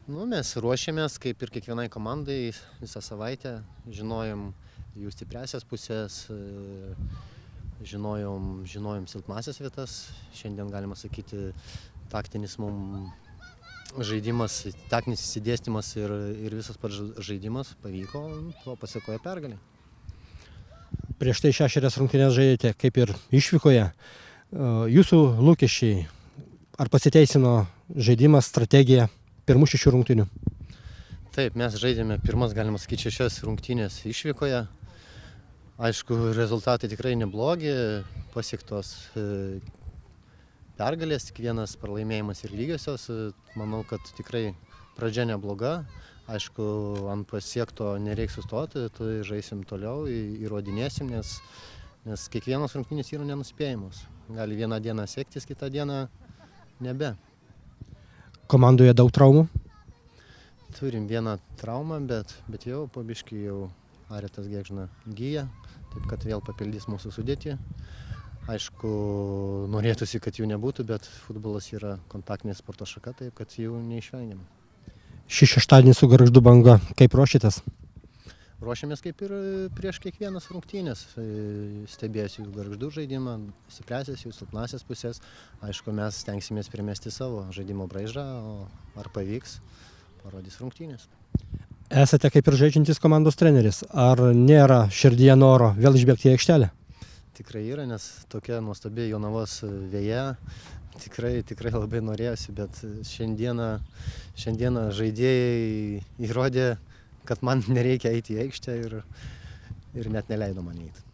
Nu, mes ruošėmės, kaip ir kiekvienai komandai, visą savaitę. Žinojom jų stipriasias pusės, žinojom silpnasias vietas. Šiandien, galima sakyti, taktinis mums žaidimas, taktinis įsidėstymas ir visas pats žaidimas pavyko, tuo pasiekoja pergalė. Prieš tai 6 rungtynes žaidėte, kaip ir išvykoje. Jūsų lūkesčiai, ar pasiteisino žaidimas, strategija pirmų 6 rungtynių? Taip, mes žaidėme pirmas, galima sakyti, 6 rungtynės išvykoje. Aišku, rezultatai tikrai neblogi, pasiektos pergalės, tik vienas pralaimėjimas ir lygiosios. Manau, kad tikrai pradžia nebloga. Aišku, ant pasiekto nereiks sustoti, tai žaisim toliau, įrodinėsim, nes kiekvienos rungtynės yra nenuspėjamos. Gali vieną dieną sektis, kitą dieną nebe. Komandoje daug traumų? Turim vieną traumą, bet jau po biškį jau Aretas Gėgžna gyja, taip kad vėl papildys mūsų sudėtį. Aišku, norėtųsi, kad jų nebūtų, bet futbolas yra kontaktinė sporto šaka, taip kad jų neišvengiam. Šį šeštadienį su Gargždų Banga, kaip ruošitės? Ruošiamės kaip ir prieš kiekvienas rungtynės. Stebėsiu jų Gargždų žaidimą, stipriasias jų, silpnasias pusės. Aišku, mes stengsimės primesti savo žaidimo braižą, o ar pavyks, parodys rungtynės. Esate kaip ir žaidžiantis komandos treneris. Ar nėra širdyje noro vėl išbėgti į aikštelę? Tikrai yra, nes tokia nuostabi Jonavos veja. Tikrai labai norėjusi, bet šiandieną žaidėjai įrodė, kad man nereikia eiti į aikštę ir net neleido man eiti.